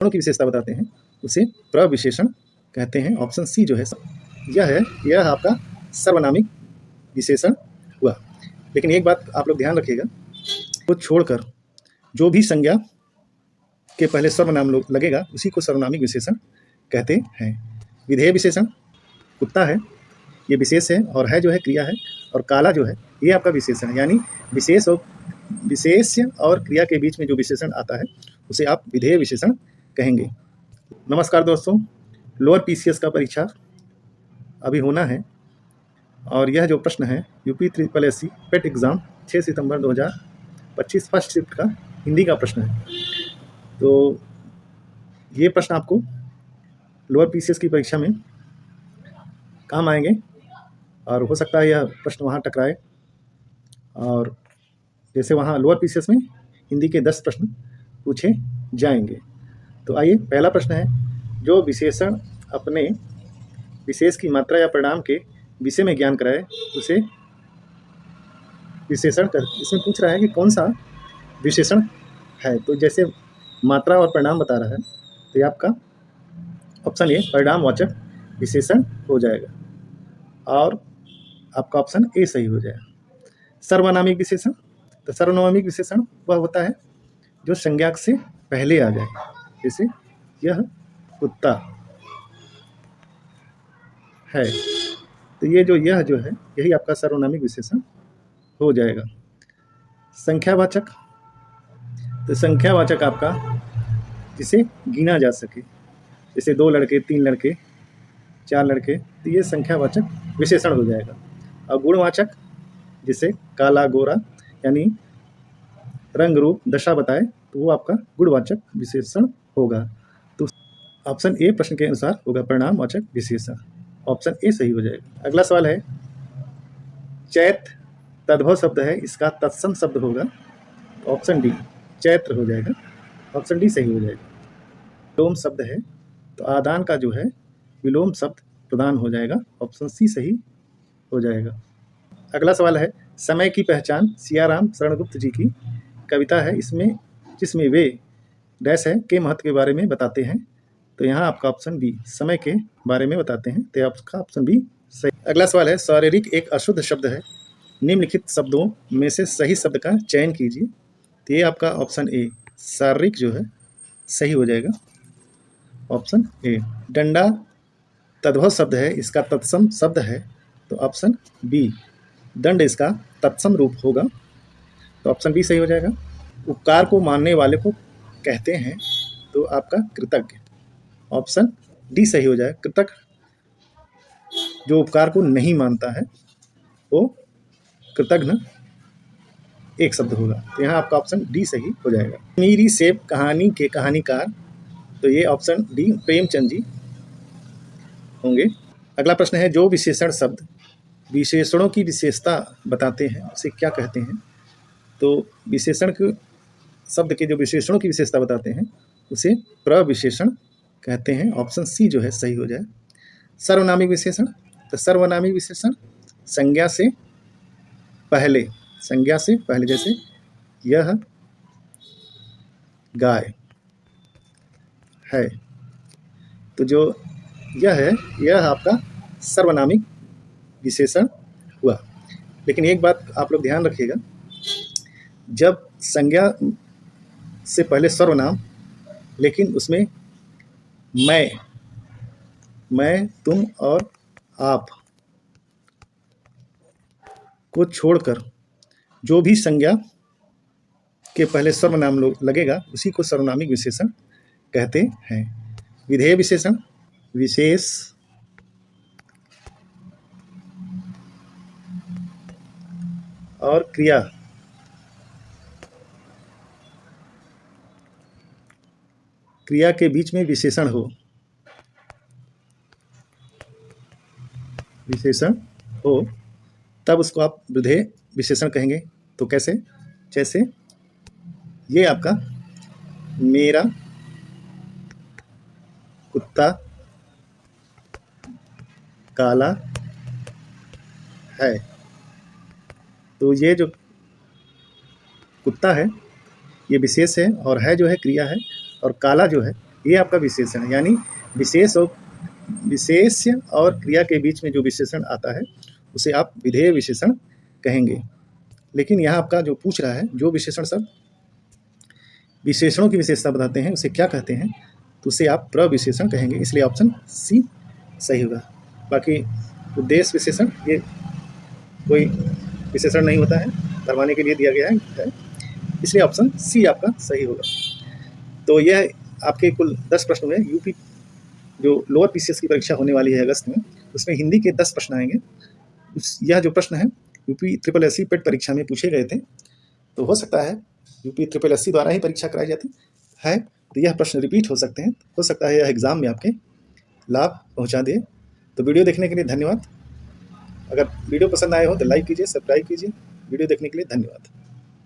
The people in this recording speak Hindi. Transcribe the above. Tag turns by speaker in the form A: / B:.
A: की विशेषता बताते हैं उसे प्रविशेषण कहते हैं। ऑप्शन सी जो है यह आपका सर्वनामिक विशेषण हुआ। लेकिन एक बात आप लोग ध्यान रखिएगा, को छोड़कर जो भी संज्ञा के पहले सर्वनाम लगेगा उसी को सर्वनामिक विशेषण कहते हैं। विधेय विशेषण कुत्ता है, ये विशेष है, और है जो है क्रिया है, और काला जो है ये आपका विशेषण है। यानी विशेष्य और क्रिया के बीच में जो विशेषण आता है उसे आप विधेय विशेषण कहेंगे। नमस्कार दोस्तों, लोअर पीसीएस का परीक्षा अभी होना है, और यह जो प्रश्न है यूपी ट्रिपल एससी पेट एग्ज़ाम 6 सितंबर 2025 फर्स्ट शिफ्ट का हिंदी का प्रश्न है। तो ये प्रश्न आपको लोअर पीसीएस की परीक्षा में काम आएंगे, और हो सकता है यह प्रश्न वहाँ टकराए, और जैसे वहाँ लोअर पीसीएस में हिंदी के 10 प्रश्न पूछे जाएंगे। तो आइए, पहला प्रश्न है, जो विशेषण अपने विशेष की मात्रा या परिणाम के विषय में ज्ञान कराए उसे विशेषण कर। इसमें पूछ रहा है कि कौन सा विशेषण है। तो जैसे मात्रा और परिणाम बता रहा है तो ये आपका ऑप्शन ए परिणामवाचक विशेषण हो जाएगा, और आपका ऑप्शन ए सही हो जाएगा। सर्वनामिक विशेषण, तो सर्वनामिक विशेषण वह होता है जो संज्ञा से पहले आ जाए। जैसे यह कुत्ता है, तो ये यह जो है यही आपका सर्वनामिक विशेषण हो जाएगा। संख्यावाचक, तो संख्यावाचक आपका जिसे गिना जा सके, जैसे 2 लड़के, 3 लड़के, 4 लड़के, तो ये संख्यावाचक विशेषण हो जाएगा। और गुणवाचक, जिसे काला गोरा यानी रंग रूप दशा बताए तो वो आपका गुणवाचक विशेषण होगा। तो ऑप्शन ए प्रश्न के अनुसार होगा परिणामवाचक विशेषण। ऑप्शन ए सही हो जाएगा। अगला सवाल है, चैत तद्भव शब्द है, इसका तत्सम शब्द होगा। ऑप्शन डी चैत्र हो जाएगा। ऑप्शन डी सही हो जाएगा। विलोम शब्द है, तो आदान का जो है विलोम शब्द प्रदान हो जाएगा। ऑप्शन सी सही हो जाएगा। अगला सवाल है, समय की पहचान सियाराम शरणगुप्त जी की कविता है, जिसमें वे डैश है के महत्व के बारे में बताते हैं। तो यहाँ आपका ऑप्शन बी समय के बारे में बताते हैं, तो आपका ऑप्शन बी सही। अगला सवाल है, शारीरिक एक अशुद्ध शब्द है, निम्नलिखित शब्दों में से सही शब्द का चयन कीजिए। तो ये आपका ऑप्शन ए शारीरिक जो है सही हो जाएगा। Option A. डंडा तद्भव शब्द है, इसका तत्सम शब्द है, तो ऑप्शन बी दंड इसका तत्सम रूप होगा। तो ऑप्शन बी सही हो जाएगा। उपकार को मानने वाले को कहते हैं, तो आपका कृतज्ञ। ऑप्शन डी सही हो जाएगा। कृतज्ञ जो उपकार को नहीं मानता है वो कृतज्ञ एक शब्द होगा। तो यहाँ आपका ऑप्शन डी सही हो जाएगा। मेरी सेब कहानी के कहानीकार, तो ये ऑप्शन डी प्रेमचंद जी होंगे। अगला प्रश्न है, जो विशेषण शब्द विशेषणों की विशेषता बताते हैं उसे क्या कहते हैं। तो विशेषण के शब्द के जो विशेषणों की विशेषता बताते हैं उसे प्रविशेषण कहते हैं। ऑप्शन सी जो है सही हो जाए। सर्वनामिक विशेषण, तो सर्वनामिक विशेषण संज्ञा से पहले, जैसे यह गाय है, तो जो यह है यह आपका सर्वनामिक विशेषण हुआ। लेकिन एक बात आप लोग ध्यान रखिएगा, जब संज्ञा से पहले सर्वनाम, लेकिन उसमें मैं, तुम और आप को छोड़कर जो भी संज्ञा के पहले सर्वनाम लगेगा उसी को सर्वनामिक विशेषण कहते हैं। विधेय विशेषण, विशेष और क्रिया के बीच में विशेषण हो तब उसको आप विधेय विशेषण कहेंगे। तो कैसे, जैसे ये आपका मेरा कुत्ता काला है, तो ये जो कुत्ता है ये विशेष है, और है जो है क्रिया है, और काला जो है ये आपका विशेषण है, यानी विशेष्य और क्रिया के बीच में जो विशेषण आता है उसे आप विधेय विशेषण कहेंगे। लेकिन यहाँ आपका जो पूछ रहा है, जो विशेषण सब विशेषणों की विशेषता बताते हैं उसे क्या कहते हैं, तो उसे आप प्रविशेषण कहेंगे, इसलिए ऑप्शन सी सही होगा। बाकी उद्देश्य विशेषण ये कोई विशेषण नहीं होता है, करवाने के लिए दिया गया है, इसलिए ऑप्शन सी आपका सही होगा। तो यह आपके कुल 10 प्रश्न हुए। यूपी जो लोअर पीसीएस की परीक्षा होने वाली है अगस्त में, उसमें हिंदी के 10 प्रश्न आएंगे। यह जो प्रश्न है यूपी SSSC पेट परीक्षा में पूछे गए थे, तो हो सकता है यूपी SSSC द्वारा ही परीक्षा कराई जाती है, तो यह प्रश्न रिपीट हो सकते हैं, हो सकता है यह एग्ज़ाम में आपके लाभ पहुंचा दे। तो वीडियो देखने के लिए धन्यवाद। अगर वीडियो पसंद आए हो तो लाइक कीजिए, सब्सक्राइब कीजिए। वीडियो देखने के लिए धन्यवाद।